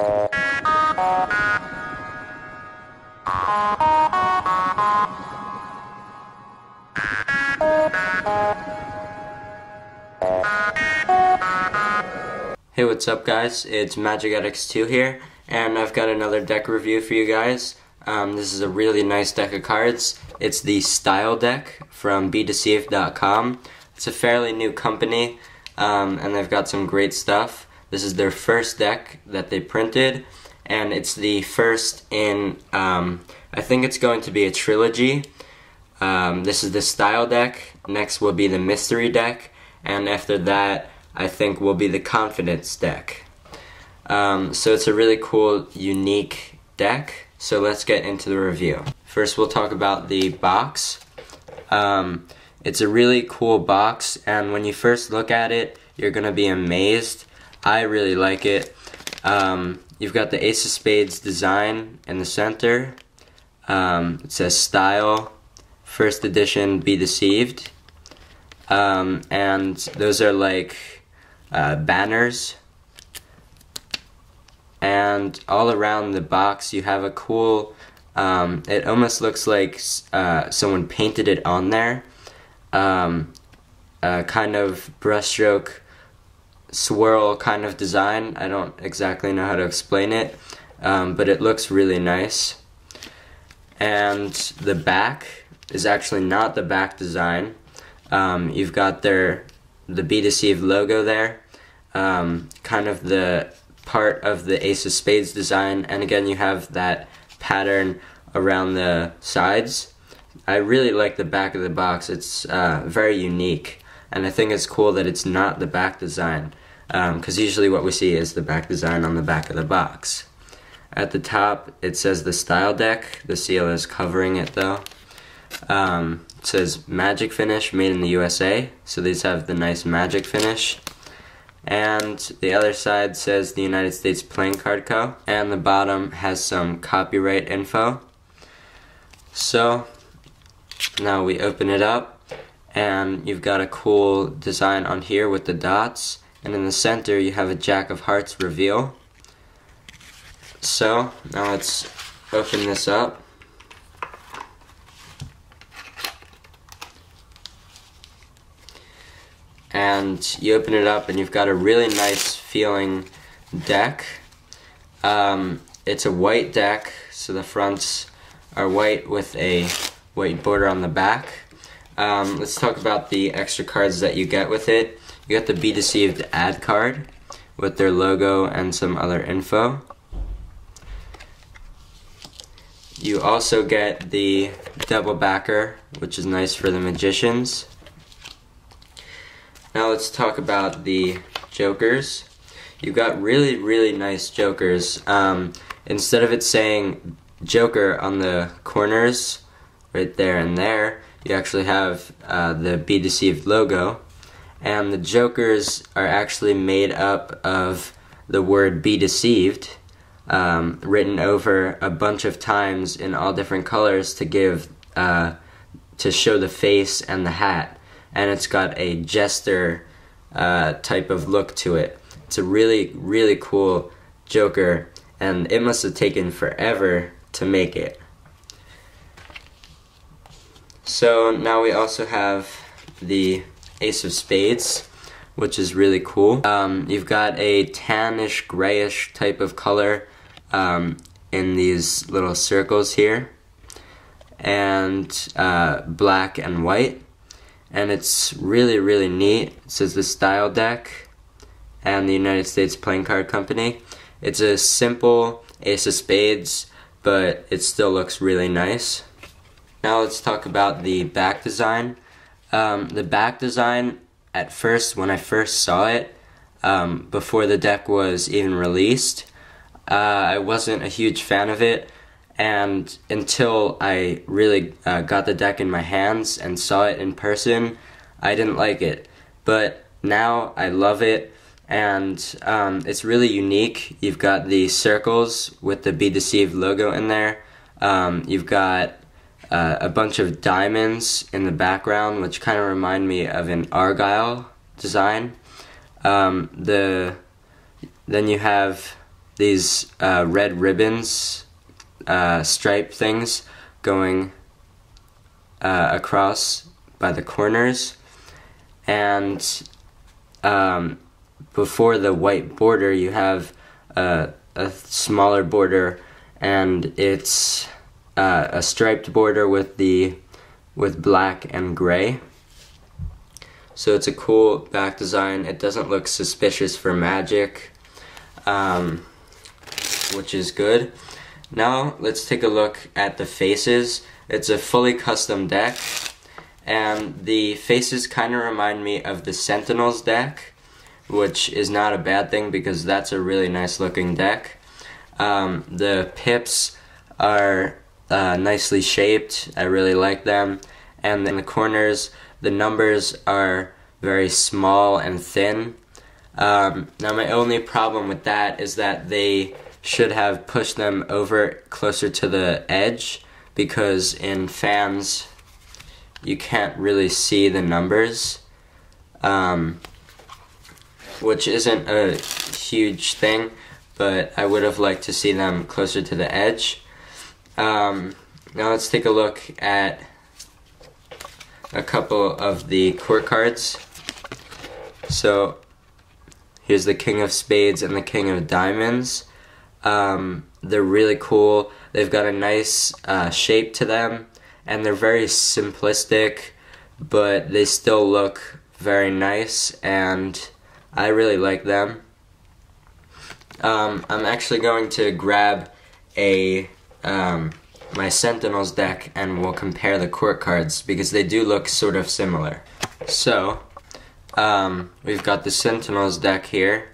Hey, what's up guys? It's Magic Addicts 2 here, and I've got another deck review for you guys. This is a really nice deck of cards. It's the Style deck from BeDeceived.com. It's a fairly new company, and they've got some great stuff. This is their first deck that they printed, and it's the first in, I think it's going to be a trilogy. This is the Style deck, next will be the Mystery deck, and after that I think will be the Confidence deck. So it's a really cool, unique deck, so let's get into the review. First we'll talk about the box. It's a really cool box, and when you first look at it, you're gonna be amazed. I really like it. You've got the Ace of Spades design in the center. It says Style, first edition, Be Deceived. And those are like banners. And all around the box you have a cool, it almost looks like someone painted it on there. Kind of brushstroke swirl kind of design. I don't exactly know how to explain it, but it looks really nice. And the back is actually not the back design. You've got the Be Deceived logo there, kind of the part of the Ace of Spades design, and again you have that pattern around the sides. I really like the back of the box. It's very unique, and I think it's cool that it's not the back design, because usually what we see is the back design on the back of the box. At the top it says the Style deck. The seal is covering it though. It says Magic Finish, made in the USA, so these have the nice magic finish. And the other side says the United States Playing Card Co. And the bottom has some copyright info. So now we open it up, and you've got a cool design on here with the dots, and in the center you have a Jack of Hearts reveal. So now let's open this up. And you open it up and you've got a really nice feeling deck. It's a white deck, so the fronts are white with a white border on the back. Let's talk about the extra cards that you get with it. You get the Be Deceived ad card with their logo and some other info. You also get the double backer, which is nice for the magicians. Now let's talk about the jokers. You've got really, really nice jokers. Instead of it saying Joker on the corners, right there and there, you actually have the Be Deceived logo. And the jokers are actually made up of the word Be Deceived, written over a bunch of times in all different colors to give, to show the face and the hat. And it's got a jester type of look to it. It's a really, really cool joker, and it must have taken forever to make it. So now we also have the Ace of Spades, which is really cool. You've got a tannish, grayish type of color in these little circles here, and black and white. And it's really, really neat. It says the Style deck and the United States Playing Card Company. It's a simple Ace of Spades, but it still looks really nice. Now let's talk about the back design. The back design, at first, when I first saw it, before the deck was even released, I wasn't a huge fan of it. And until I really got the deck in my hands and saw it in person, I didn't like it. But now I love it, and it's really unique. You've got the circles with the Be Deceived logo in there. You've got a bunch of diamonds in the background, which kind of remind me of an Argyle design. Then you have these red ribbons, stripe things going across by the corners, and before the white border you have a smaller border, and it's a striped border with black and gray. So it's a cool back design. It doesn't look suspicious for magic, which is good. Now let's take a look at the faces. It's a fully custom deck, and the faces kind of remind me of the Sentinels deck, which is not a bad thing because that's a really nice looking deck. The pips are nicely shaped. I really like them. And in the corners, the numbers are very small and thin. Now my only problem with that is that they should have pushed them over closer to the edge, because in fans you can't really see the numbers, which isn't a huge thing, but I would have liked to see them closer to the edge. Now let's take a look at a couple of the court cards. So here's the King of Spades and the King of Diamonds. They're really cool. They've got a nice shape to them, and they're very simplistic, but they still look very nice, and I really like them. I'm actually going to grab my Sentinels deck, and we'll compare the court cards because they do look sort of similar. So we've got the Sentinels deck here.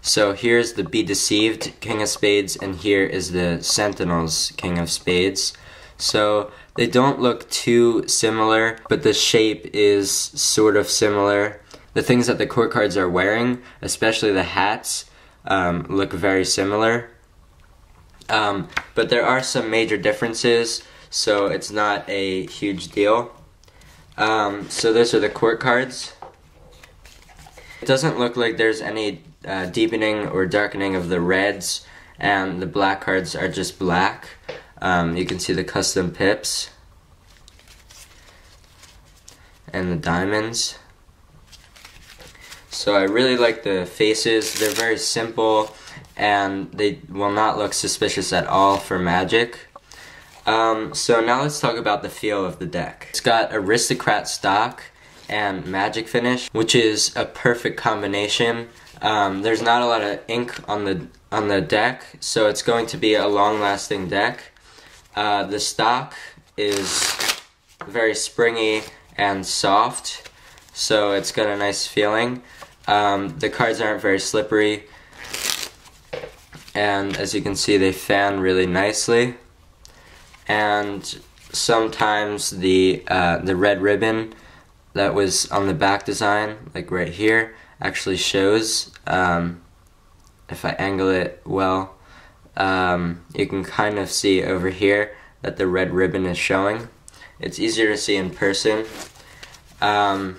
So here's the Be Deceived King of Spades, and here is the Sentinels King of Spades. So they don't look too similar, but the shape is sort of similar. The things that the court cards are wearing, especially the hats, look very similar. But there are some major differences, so it's not a huge deal. So those are the court cards. It doesn't look like there's any deepening or darkening of the reds, and the black cards are just black. You can see the custom pips and the diamonds. So I really like the faces. They're very simple, and they will not look suspicious at all for magic. So now let's talk about the feel of the deck. It's got Aristocrat stock and magic finish, which is a perfect combination. There's not a lot of ink on the deck, so it's going to be a long-lasting deck. The stock is very springy and soft, so it's got a nice feeling. The cards aren't very slippery, and as you can see, they fan really nicely. And sometimes the red ribbon that was on the back design, like right here, actually shows. If I angle it well, you can kind of see over here that the red ribbon is showing. It's easier to see in person. And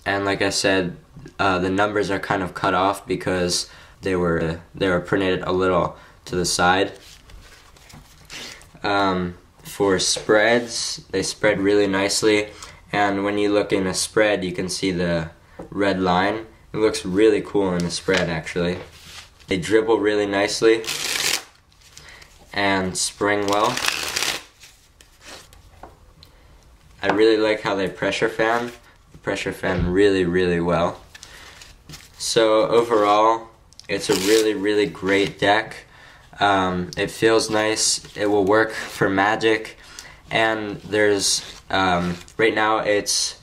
like I said, the numbers are kind of cut off because they were printed a little to the side. For spreads, they spread really nicely, and when you look in a spread, you can see the red line. It looks really cool in a spread, actually. They dribble really nicely and spring well. I really like how they pressure fan. They pressure fan really well. So overall, it's a really great deck. It feels nice. It will work for magic, and there's right now it's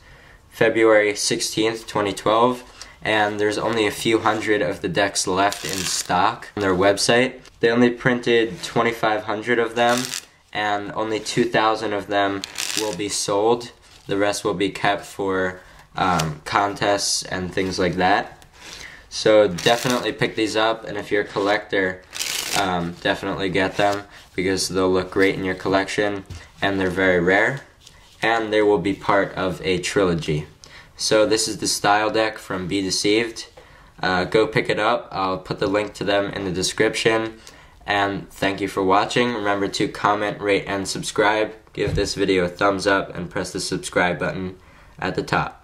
February 16th, 2012, and there's only a few hundred of the decks left in stock on their website. They only printed 2,500 of them, and only 2,000 of them will be sold. The rest will be kept for contests and things like that. So definitely pick these up, and if you're a collector, definitely get them because they'll look great in your collection, and they're very rare, and they will be part of a trilogy. So this is the Style deck from Be Deceived. go pick it up. I'll put the link to them in the description. And thank you for watching. Remember to comment, rate, and subscribe. Give this video a thumbs up and press the subscribe button at the top.